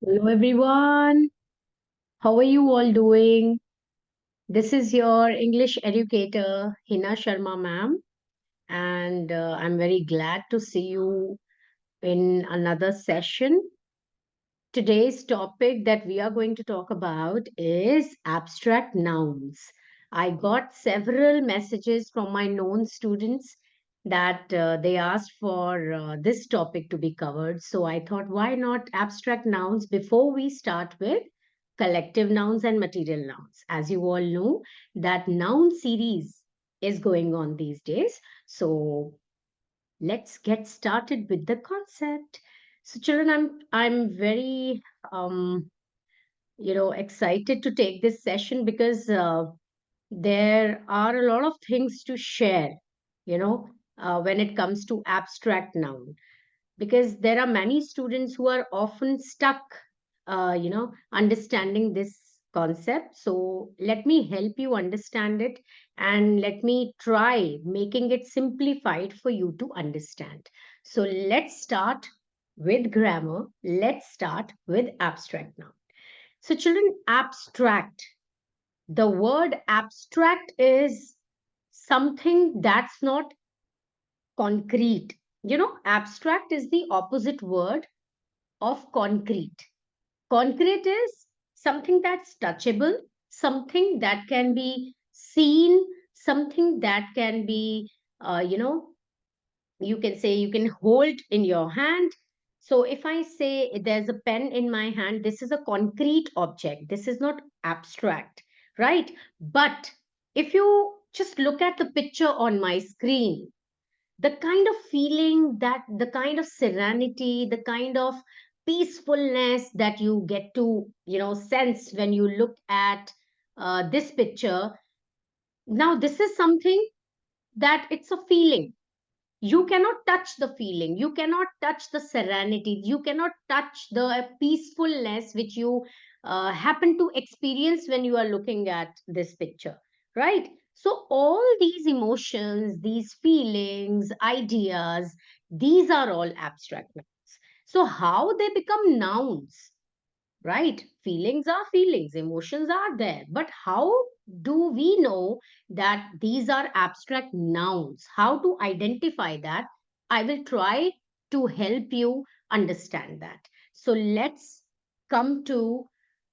Hello everyone. How are you all doing? This is your English educator, Heena Sharma ma'am, and I'm very glad to see you in another session. Today's topic that we are going to talk about is abstract nouns. I got several messages from my known students that they asked for this topic to be covered. So I thought, why not abstract nouns before we start with collective nouns and material nouns? As you all know, that noun series is going on these days. So let's get started with the concept. So children, I'm very excited to take this session because there are a lot of things to share, when it comes to abstract noun, because there are many students who are often stuck understanding this concept. So let me help you understand it, and let me try making it simplified for you to understand. So let's start with grammar. Let's start with abstract now. So children, abstract, the word abstract is something that's not concrete. Abstract is the opposite word of concrete. Concrete is something that's touchable, something that can be seen, something that can be, you can say you can hold in your hand. So if I say there's a pen in my hand, this is a concrete object. This is not abstract, right? But if you just look at the picture on my screen, the kind of feeling, that the kind of serenity, the kind of peacefulness that you get to sense when you look at this picture, now this is something that it's a feeling. You cannot touch the feeling, you cannot touch the serenity, you cannot touch the peacefulness which you happen to experience when you are looking at this picture, right? So all these emotions, these feelings, ideas, these are all abstract nouns. So how they become nouns, right? Feelings are feelings, emotions are there, but how do we know that these are abstract nouns? How to identify that? I will try to help you understand that. So let's come to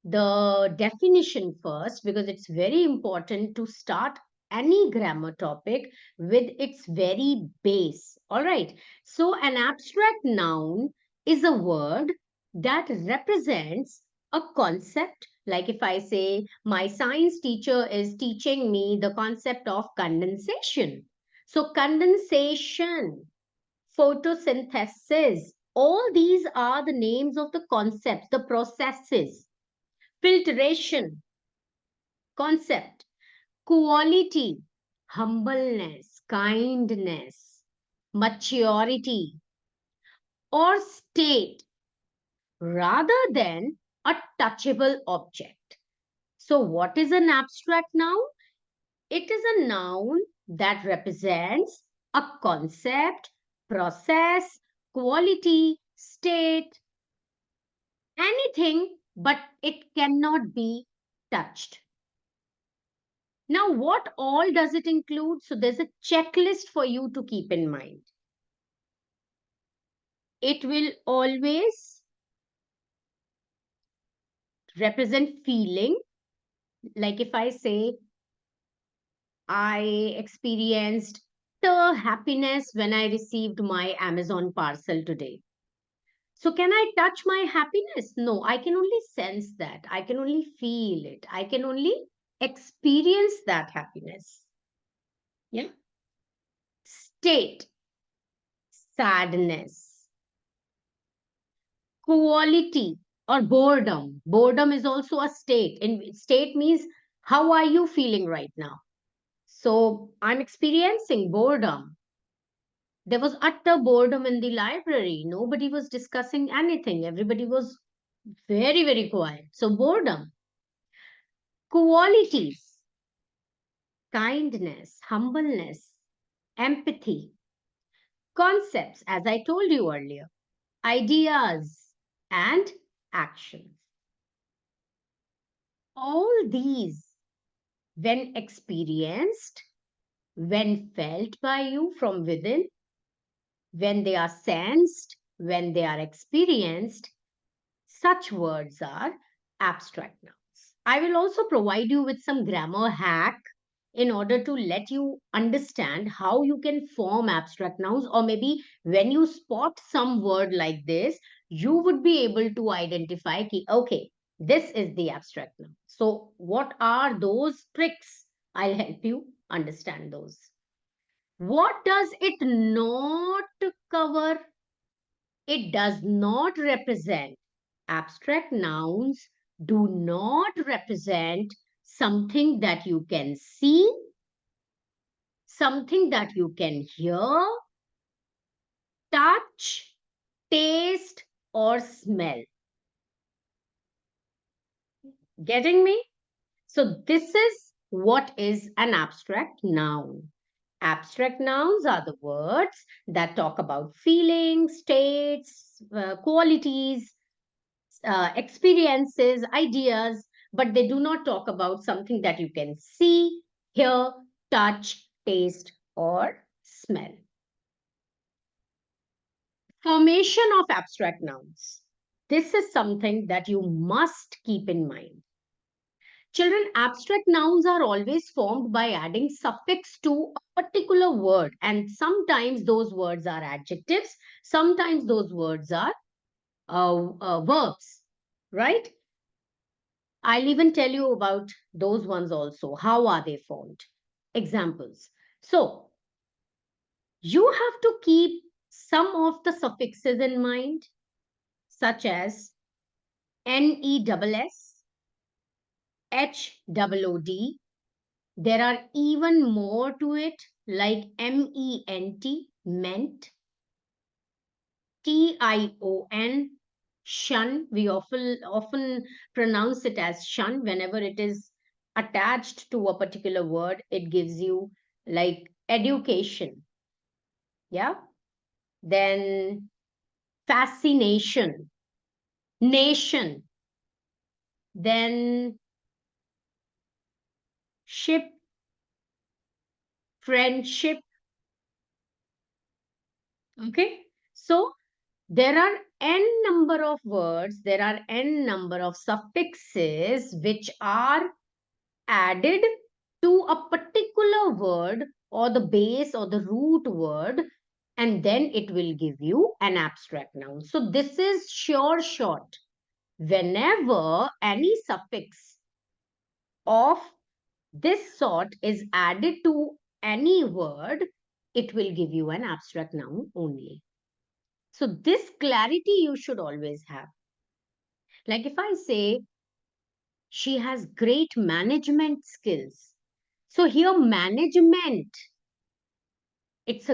the definition first, because it's very important to start any grammar topic with its very base. All right. So an abstract noun is a word that represents a concept. Like if I say, my science teacher is teaching me the concept of condensation. So, condensation, photosynthesis, all these are the names of the concepts, the processes. Filtration, concept. Quality, humbleness, kindness, maturity, or state, rather than a touchable object. So, what is an abstract noun? It is a noun that represents a concept, process, quality, state, anything, but it cannot be touched. Now, what all does it include? So, there's a checklist for you to keep in mind. It will always represent feeling. Like if I say, I experienced the happiness when I received my Amazon parcel today. So, can I touch my happiness? No, I can only sense that. I can only feel it. I can only experience that happiness. Yeah. State, sadness, quality, or boredom. Boredom is also a state. And state means how are you feeling right now? So, I'm experiencing boredom. There was utter boredom in the library. Nobody was discussing anything. Everybody was very, very quiet. So, boredom. Qualities, kindness, humbleness, empathy. Concepts, as I told you earlier, ideas, and actions. All these, when experienced, when felt by you from within, when they are sensed, when they are experienced, such words are abstract nouns. I will also provide you with some grammar hack in order to let you understand how you can form abstract nouns, or maybe when you spot some word like this, you would be able to identify ki, okay, this is the abstract noun. So what are those tricks? I'll help you understand those. What does it not cover? It does not represent. Abstract nouns do not represent something that you can see, something that you can hear, touch, taste, or smell. Getting me? So, this is what is an abstract noun. Abstract nouns are the words that talk about feelings, states, qualities, experiences, ideas, but they do not talk about something that you can see, hear, touch, taste, or smell. Formation of abstract nouns. This is something that you must keep in mind. Children, abstract nouns are always formed by adding suffix to a particular word, and sometimes those words are adjectives, sometimes those words are verbs, right? I'll even tell you about those ones also. How are they formed? Examples. So, you have to keep some of the suffixes in mind, such as NESS, HOOD. There are even more to it, like MENT, meant, TION, shun. We often pronounce it as shun whenever it is attached to a particular word. It gives you like education. Yeah. Then fascination, nation, then ship, friendship. Okay. So there are n number of words, there are n number of suffixes which are added to a particular word or the base or the root word, and then it will give you an abstract noun. So this is sure short. Whenever any suffix of this sort is added to any word, it will give you an abstract noun only. So this clarity you should always have. Like if I say she has great management skills. So here management, it's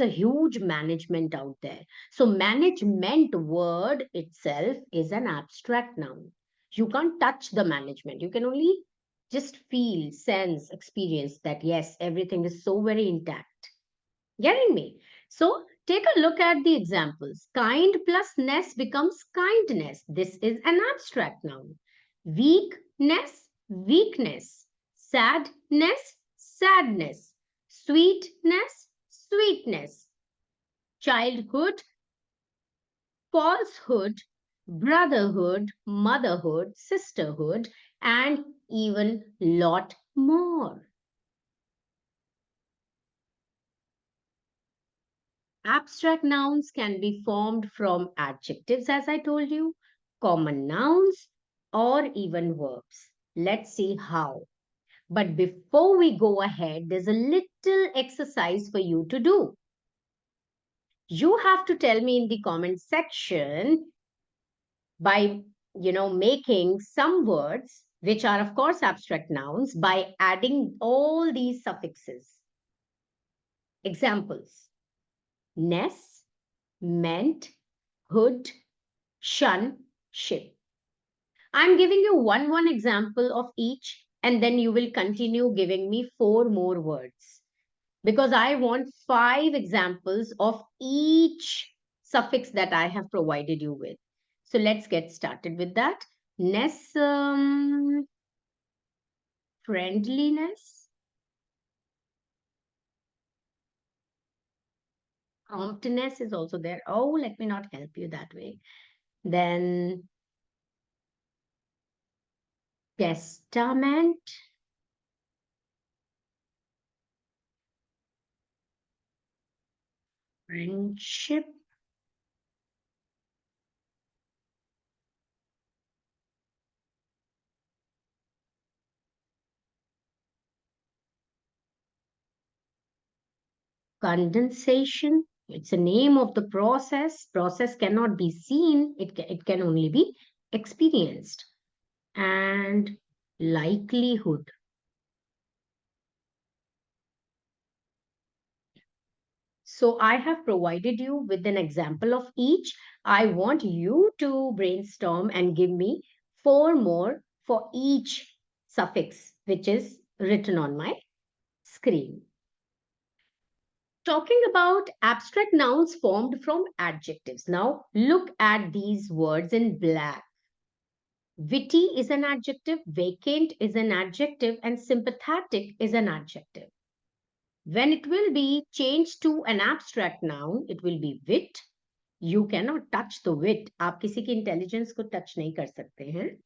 a huge management out there. So management word itself is an abstract noun. You can't touch the management. You can only just feel, sense, experience that yes, everything is so very intact. Getting me? So take a look at the examples. Kind plus ness becomes kindness. This is an abstract noun. Weakness, weakness. Sadness, sadness. Sweetness, sweetness. Childhood, falsehood, brotherhood, motherhood, sisterhood, and even lot more. Abstract nouns can be formed from adjectives, as I told you, common nouns, or even verbs. Let's see how. But before we go ahead, there's a little exercise for you to do. You have to tell me in the comment section by, making some words, which are of course abstract nouns, by adding all these suffixes. Examples: ness, meant, hood, shun, ship. I'm giving you one example of each, and then you will continue giving me 4 more words, because I want 5 examples of each suffix that I have provided you with. So let's get started with that. Ness, friendliness, promptness is also there. Oh, let me not help you that way. Then testament, friendship, condensation. It's a name of the process. Process cannot be seen, it can only be experienced. And likelihood. So I have provided you with an example of each. I want you to brainstorm and give me four more for each suffix which is written on my screen. Talking about abstract nouns formed from adjectives. Now look at these words in black. Witty is an adjective, vacant is an adjective, and sympathetic is an adjective. When it will be changed to an abstract noun, it will be wit. You cannot touch the wit. आप किसी की intelligence को touch नहीं कर सकते हैं.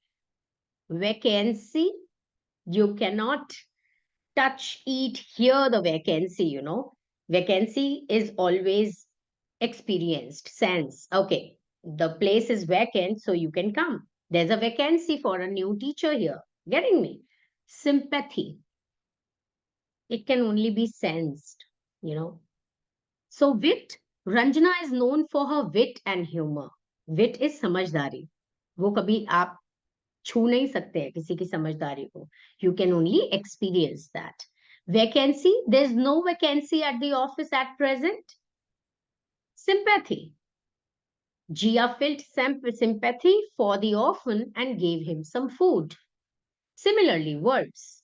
Vacancy, you cannot touch, eat, hear the vacancy, you know. Vacancy is always experienced, sense. Okay, the place is vacant, so you can come. There's a vacancy for a new teacher here. Getting me? Sympathy, it can only be sensed, you know. So wit, Ranjana is known for her wit and humor. Wit is समझदारी. वो कभी आप छू नहीं सकते हैं किसी की समझदारी को. You can only experience that. Vacancy, there's no vacancy at the office at present. Sympathy. Gia felt sympathy for the orphan and gave him some food. Similarly, verbs.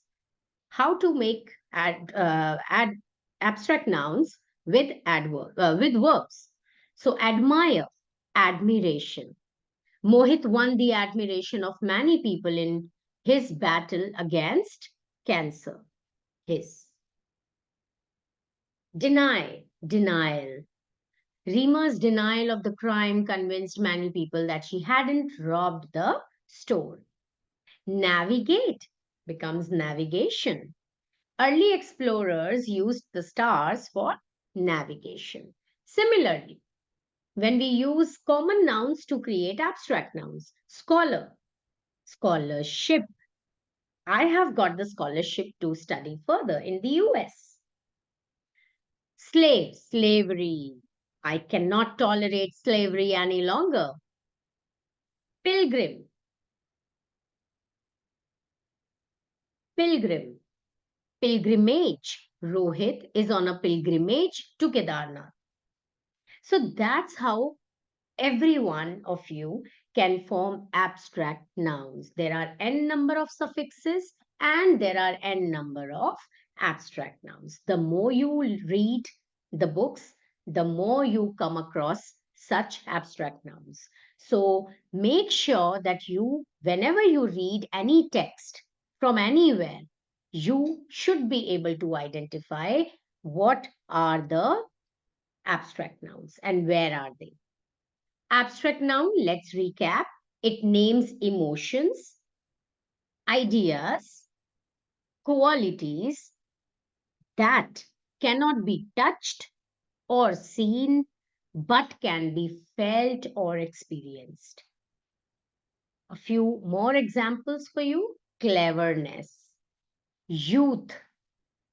How to make add abstract nouns with with verbs. So admire, admiration. Mohit won the admiration of many people in his battle against cancer. His. Deny, denial. Reema's denial of the crime convinced many people that she hadn't robbed the store. Navigate becomes navigation. Early explorers used the stars for navigation. Similarly, when we use common nouns to create abstract nouns, scholar, scholarship. I have got the scholarship to study further in the US. Slave, slavery. I cannot tolerate slavery any longer. Pilgrim, pilgrim. Pilgrimage. Rohit is on a pilgrimage to Kedarnath. So that's how every one of you can form abstract nouns. There are n number of suffixes and there are n number of abstract nouns. The more you read the books, the more you come across such abstract nouns. So make sure that you, whenever you read any text from anywhere, you should be able to identify what are the abstract nouns and where are they. Abstract noun, let's recap. It names emotions, ideas, qualities that cannot be touched or seen but can be felt or experienced. A few more examples for you: cleverness, youth,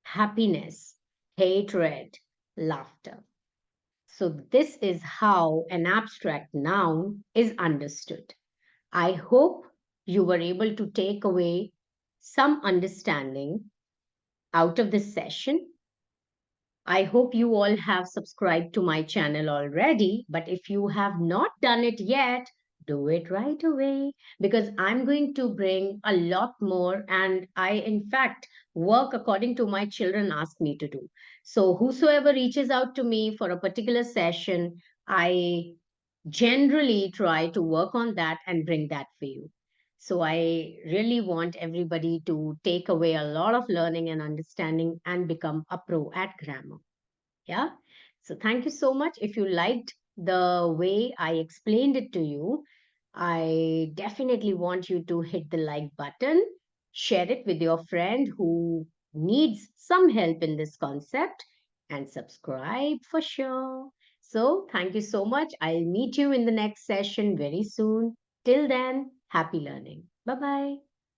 happiness, hatred, laughter. So, this is how an abstract noun is understood. I hope you were able to take away some understanding out of this session. I hope you all have subscribed to my channel already, but if you have not done it yet, do it right away because I'm going to bring a lot more and I, in fact, work according to my children ask me to do. So, whosoever reaches out to me for a particular session, I generally try to work on that and bring that for you. So I really want everybody to take away a lot of learning and understanding and become a pro at grammar. Yeah. So thank you so much. If you liked the way I explained it to you, I definitely want you to hit the like button, share it with your friend who needs some help in this concept, and subscribe for sure. So thank you so much. I'll meet you in the next session very soon. Till then, happy learning. Bye bye.